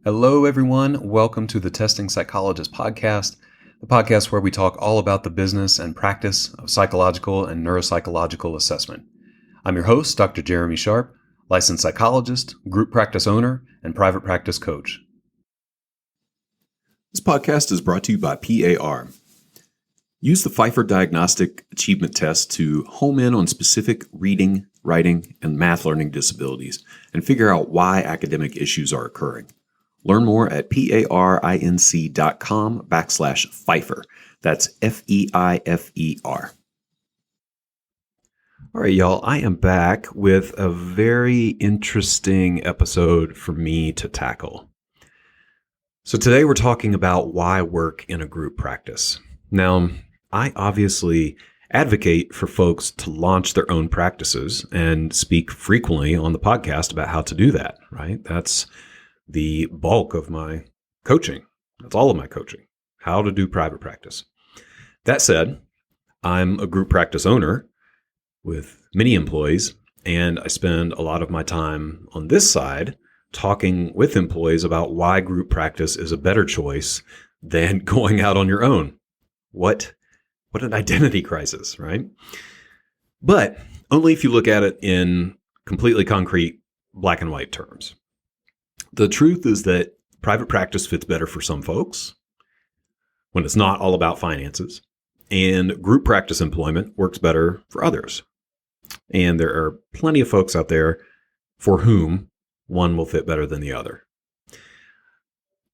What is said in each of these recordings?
Hello, everyone. Welcome to the Testing Psychologist podcast, the podcast where we talk all about the business and practice of psychological and neuropsychological assessment. I'm your host, Dr. Jeremy Sharp, licensed psychologist, group practice owner, and private practice coach. This podcast is brought to you by PAR. Use the Pfeiffer Diagnostic Achievement Test to home in on specific reading, writing, and math learning disabilities and figure out why academic issues are occurring. Learn more at parinc.com/Pfeiffer. That's F-E-I-F-E-R. All right, y'all, I am back with a very interesting episode for me to tackle. So today we're talking about why work in a group practice. Now, I obviously advocate for folks to launch their own practices and speak frequently on the podcast about how to do that, right? That's the bulk of my coaching. That's all of my coaching, how to do private practice. That said, I'm a group practice owner with many employees, and I spend a lot of my time on this side talking with employees about why group practice is a better choice than going out on your own. What an identity crisis, right? But only if you look at it in completely concrete black and white terms. The truth is that private practice fits better for some folks when it's not all about finances, and group practice employment works better for others. And there are plenty of folks out there for whom one will fit better than the other.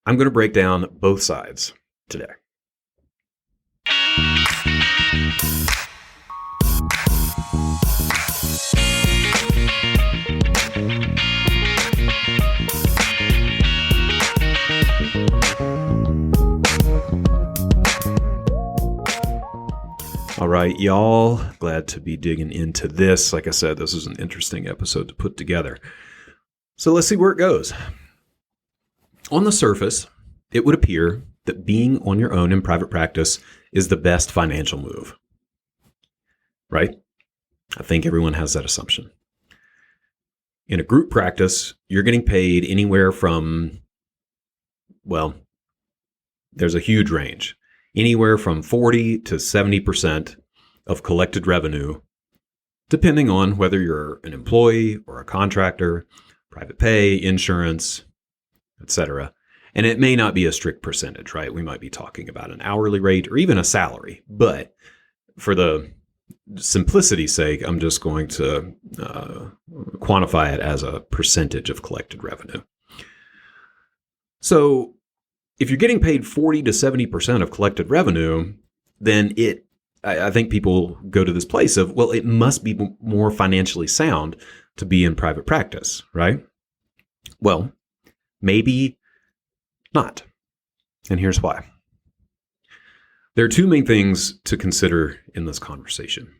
I'm going to break down both sides today. All right, y'all, glad to be digging into this. Like I said, this is an interesting episode to put together. So let's see where it goes. On the surface, it would appear that being on your own in private practice is the best financial move, right? I think everyone has that assumption. In a group practice, you're getting paid anywhere from, well, there's a huge range. Anywhere from 40 to 70% of collected revenue, depending on whether you're an employee or a contractor, private pay, insurance, etc. And it may not be a strict percentage, right? We might be talking about an hourly rate or even a salary. But for the simplicity's sake, I'm just going to quantify it as a percentage of collected revenue. So if you're getting paid 40 to 70% of collected revenue, then I think people go to this place of, well, it must be more financially sound to be in private practice, right? Well, maybe not. And here's why. There are two main things to consider in this conversation.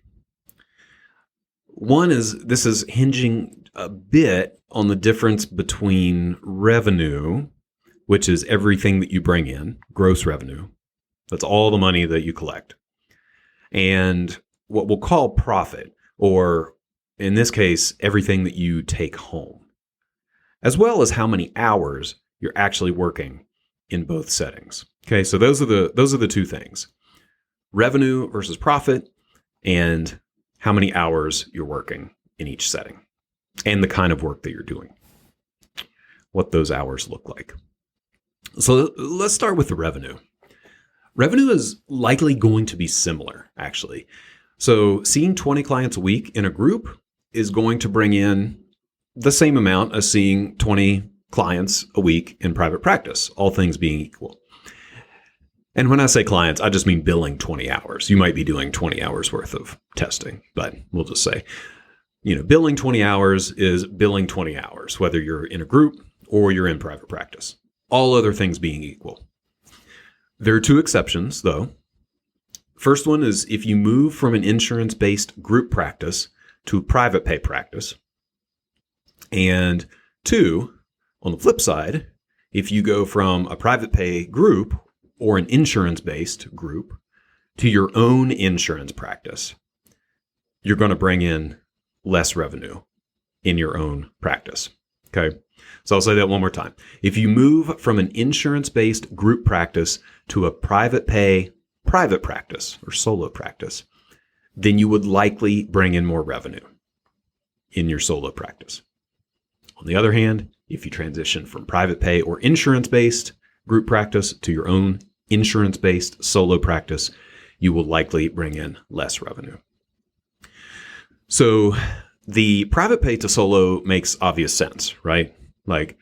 One is this is hinging a bit on the difference between revenue, which is everything that you bring in, gross revenue. That's all the money that you collect. And what we'll call profit, or in this case, everything that you take home, as well as how many hours you're actually working in both settings. Okay, so those are the two things. Revenue versus profit, and how many hours you're working in each setting, and the kind of work that you're doing, what those hours look like. So let's start with the revenue. Revenue is likely going to be similar, actually. So seeing 20 clients a week in a group is going to bring in the same amount as seeing 20 clients a week in private practice, all things being equal. And when I say clients, I just mean billing 20 hours. You might be doing 20 hours worth of testing, but we'll just say, billing 20 hours is billing 20 hours, whether you're in a group or you're in private practice. All other things being equal. There are two exceptions, though. First one is if you move from an insurance-based group practice to a private pay practice. And two, on the flip side, if you go from a private pay group or an insurance-based group to your own insurance practice, you're going to bring in less revenue in your own practice. Okay. So I'll say that one more time. If you move from an insurance-based group practice to a private pay private practice or solo practice, then you would likely bring in more revenue in your solo practice. On the other hand, if you transition from private pay or insurance-based group practice to your own insurance-based solo practice, you will likely bring in less revenue. So the private pay to solo makes obvious sense, right? Like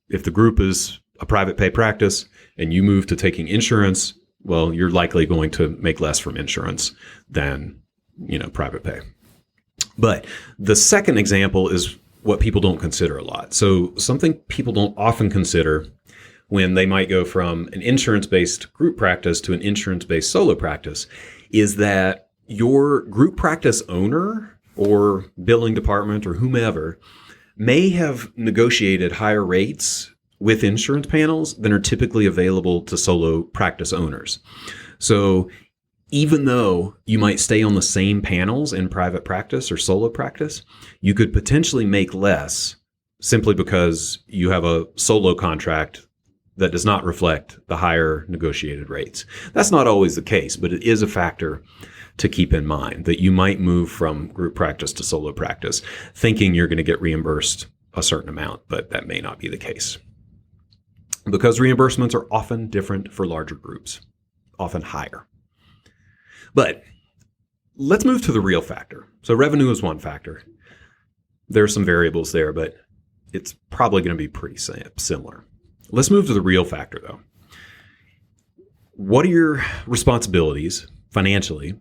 if the group is a private pay practice and you move to taking insurance, well, you're likely going to make less from insurance than, private pay. But the second example is what people don't consider a lot. So something people don't often consider when they might go from an insurance-based group practice to an insurance-based solo practice is that your group practice owner or billing department or whomever may have negotiated higher rates with insurance panels than are typically available to solo practice owners. So even though you might stay on the same panels in private practice or solo practice, you could potentially make less simply because you have a solo contract that does not reflect the higher negotiated rates. That's not always the case, but it is a factor to keep in mind that you might move from group practice to solo practice thinking you're going to get reimbursed a certain amount, but that may not be the case. Because reimbursements are often different for larger groups, often higher. But let's move to the real factor. So revenue is one factor. There are some variables there, but it's probably going to be pretty similar. Let's move to the real factor, though. What are your responsibilities financially,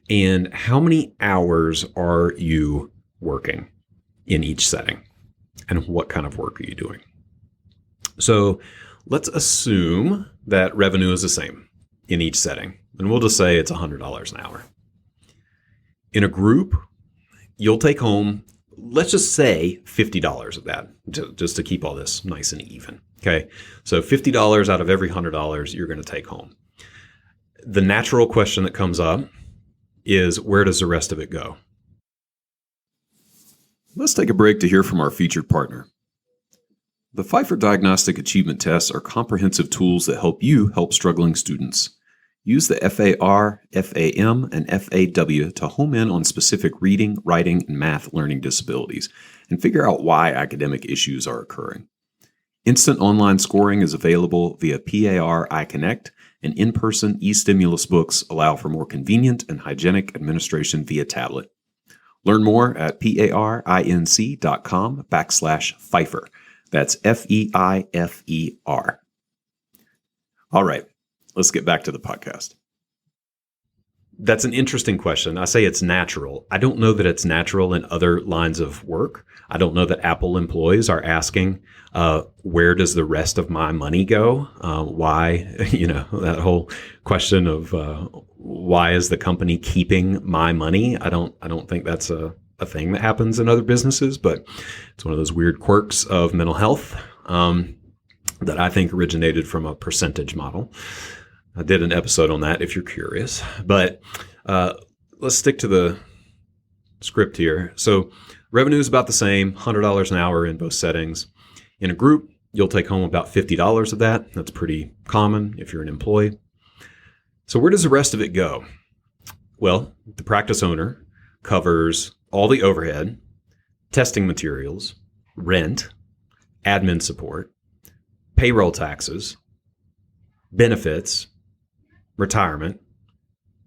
and how many hours are you working in each setting, and what kind of work are you doing? So let's assume that revenue is the same in each setting, and we'll just say it's $100 an hour. In a group, you'll take home, let's just say $50 of that, just to keep all this nice and even. Okay, so $50 out of every $100 you're going to take home. The natural question that comes up is, where does the rest of it go? Let's take a break to hear from our featured partner. The Pfeiffer Diagnostic Achievement Tests are comprehensive tools that help you help struggling students. Use the FAR, FAM, and FAW to home in on specific reading, writing, and math learning disabilities and figure out why academic issues are occurring. Instant online scoring is available via PAR iConnect, and in-person e-stimulus books allow for more convenient and hygienic administration via tablet. Learn more at parinc.com/Pfeiffer. That's FEIFER. All right, let's get back to the podcast. That's an interesting question. I say it's natural. I don't know that it's natural in other lines of work. I don't know that Apple employees are asking, where does the rest of my money go? Why, that whole question of why is the company keeping my money? I don't think that's a thing that happens in other businesses, but it's one of those weird quirks of mental health that I think originated from a percentage model. I did an episode on that if you're curious, but let's stick to the script here. So revenue is about the same, $100 an hour in both settings. In a group, you'll take home about $50 of that. That's pretty common if you're an employee. So where does the rest of it go? Well, the practice owner covers all the overhead, testing materials, rent, admin support, payroll taxes, benefits, retirement,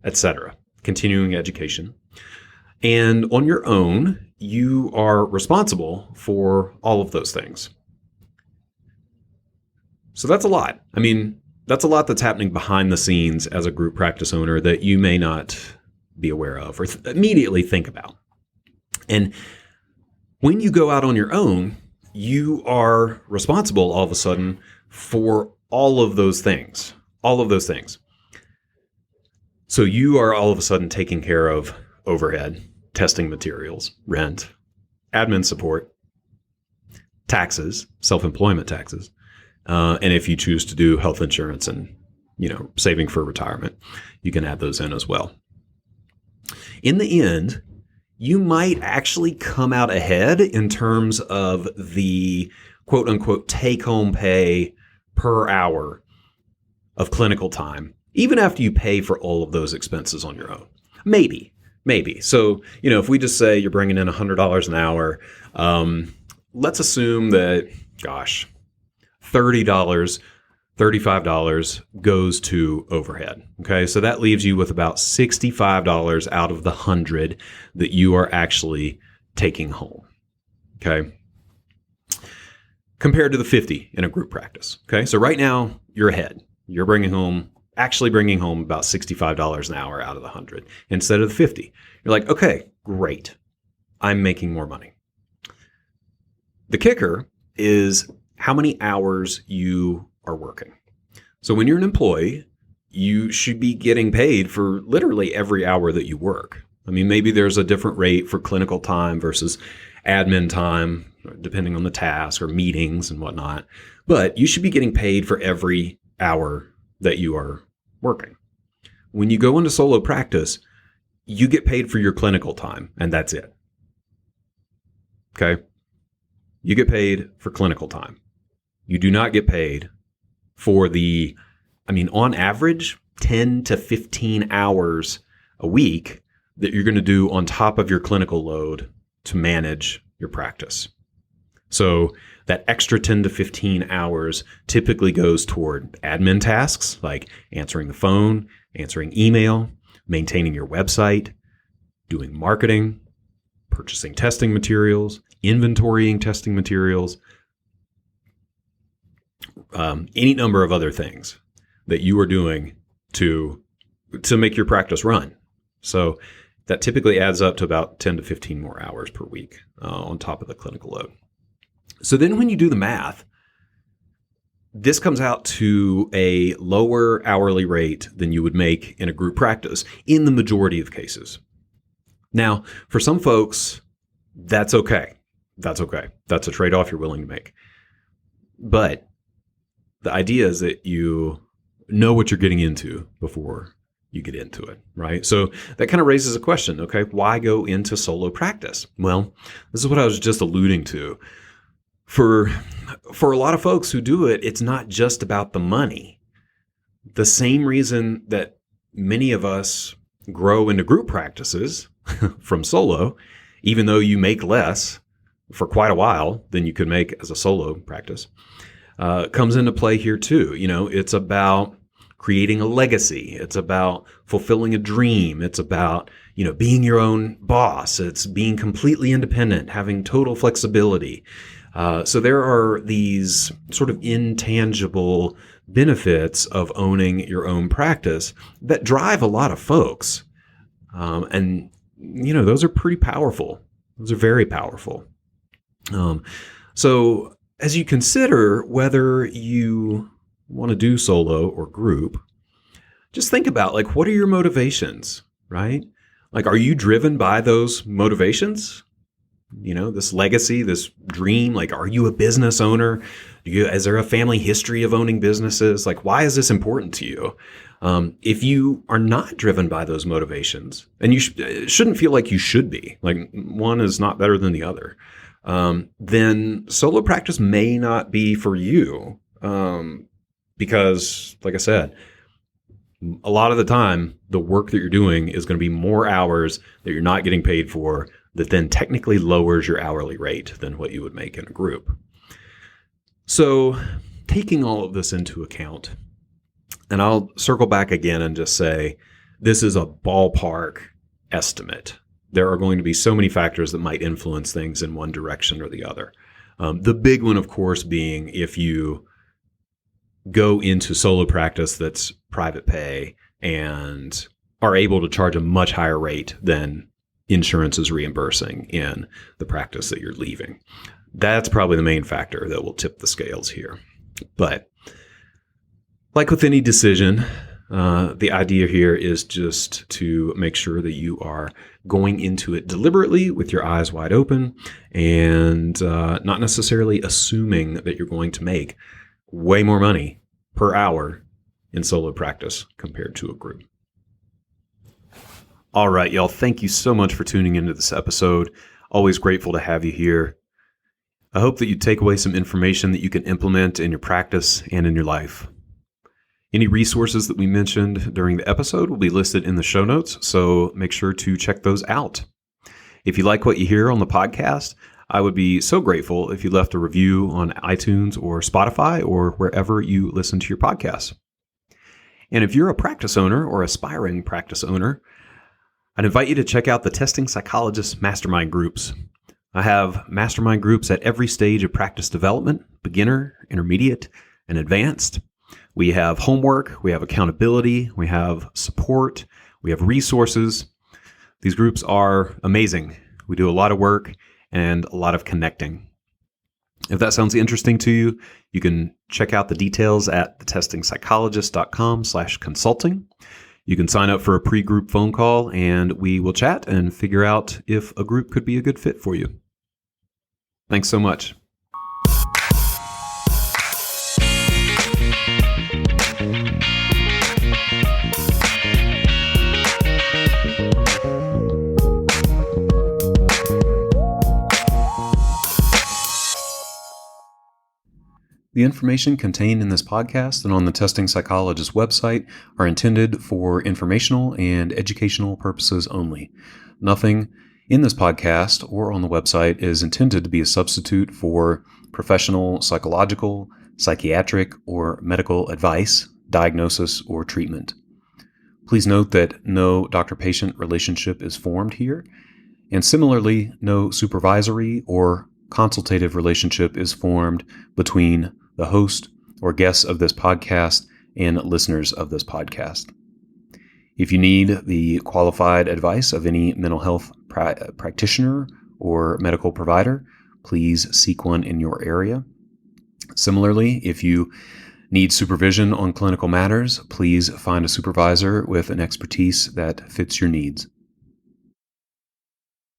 etc., continuing education. And on your own, you are responsible for all of those things. So that's a lot. I mean, that's a lot that's happening behind the scenes as a group practice owner that you may not be aware of or immediately think about. And when you go out on your own, you are responsible all of a sudden for all of those things. So you are all of a sudden taking care of overhead, testing materials, rent, admin support, taxes, self-employment taxes, and if you choose to do health insurance and saving for retirement, you can add those in as well. In the end, you might actually come out ahead in terms of the quote unquote take home pay per hour of clinical time, even after you pay for all of those expenses on your own. Maybe. So, if we just say you're bringing in $100 an hour, let's assume that, $30, $35 goes to overhead. Okay. So that leaves you with about $65 out of the 100 that you are actually taking home. Okay. Compared to the 50 in a group practice. Okay. So right now you're ahead. You're actually bringing home about $65 an hour out of the 100 instead of the 50. You're like, okay, great. I'm making more money. The kicker is how many hours you are working. So when you're an employee, you should be getting paid for literally every hour that you work. I mean, maybe there's a different rate for clinical time versus admin time, depending on the task or meetings and whatnot. But you should be getting paid for every hour that you are working. When you go into solo practice, you get paid for your clinical time, and that's it. Okay? You get paid for clinical time. You do not get paid for on average, 10 to 15 hours a week that you're going to do on top of your clinical load to manage your practice. So that extra 10 to 15 hours typically goes toward admin tasks like answering the phone, answering email, maintaining your website, doing marketing, purchasing testing materials, inventorying testing materials, any number of other things that you are doing to make your practice run. So that typically adds up to about 10 to 15 more hours per week on top of the clinical load. So then when you do the math, this comes out to a lower hourly rate than you would make in a group practice in the majority of cases. Now, for some folks, that's okay. That's okay. That's a trade-off you're willing to make. But the idea is that you know what you're getting into before you get into it, right? So that kind of raises a question, okay, why go into solo practice? Well, this is what I was just alluding to. For a lot of folks who do it, it's not just about the money. The same reason that many of us grow into group practices from solo, even though you make less for quite a while than you could make as a solo practice, comes into play here too. It's about creating a legacy. It's about fulfilling a dream. It's about, being your own boss. It's being completely independent, having total flexibility. So there are these sort of intangible benefits of owning your own practice that drive a lot of folks. And those are pretty powerful. Those are very powerful. So as you consider whether you want to do solo or group, just think about what are your motivations, right? Are you driven by those motivations? This legacy, this dream, are you a business owner? Is there a family history of owning businesses? Why is this important to you? If you are not driven by those motivations, and you shouldn't feel like you should be, one is not better than the other, then solo practice may not be for you. Because, like I said, a lot of the time, the work that you're doing is going to be more hours that you're not getting paid for, that then technically lowers your hourly rate than what you would make in a group. So taking all of this into account, and I'll circle back again and just say, this is a ballpark estimate. There are going to be so many factors that might influence things in one direction or the other. The big one, of course, being if you go into solo practice that's private pay and are able to charge a much higher rate than insurance is reimbursing in the practice that you're leaving. That's probably the main factor that will tip the scales here. But like with any decision, the idea here is just to make sure that you are going into it deliberately with your eyes wide open and not necessarily assuming that you're going to make way more money per hour in solo practice compared to a group. All right, y'all. Thank you so much for tuning into this episode. Always grateful to have you here. I hope that you take away some information that you can implement in your practice and in your life. Any resources that we mentioned during the episode will be listed in the show notes, so make sure to check those out. If you like what you hear on the podcast, I would be so grateful if you left a review on iTunes or Spotify or wherever you listen to your podcasts. And if you're a practice owner or aspiring practice owner, I'd invite you to check out the Testing Psychologist mastermind groups. I have mastermind groups at every stage of practice development, beginner, intermediate, and advanced. We have homework, we have accountability, we have support, we have resources. These groups are amazing. We do a lot of work and a lot of connecting. If that sounds interesting to you, you can check out the details at thetestingpsychologist.com/consulting. You can sign up for a pre-group phone call and we will chat and figure out if a group could be a good fit for you. Thanks so much. The information contained in this podcast and on the Testing Psychologist website are intended for informational and educational purposes only. Nothing in this podcast or on the website is intended to be a substitute for professional psychological, psychiatric, or medical advice, diagnosis, or treatment. Please note that no doctor-patient relationship is formed here, and similarly, no supervisory or consultative relationship is formed between the host or guests of this podcast and listeners of this podcast. If you need the qualified advice of any mental health practitioner or medical provider, please seek one in your area. Similarly, if you need supervision on clinical matters, please find a supervisor with an expertise that fits your needs.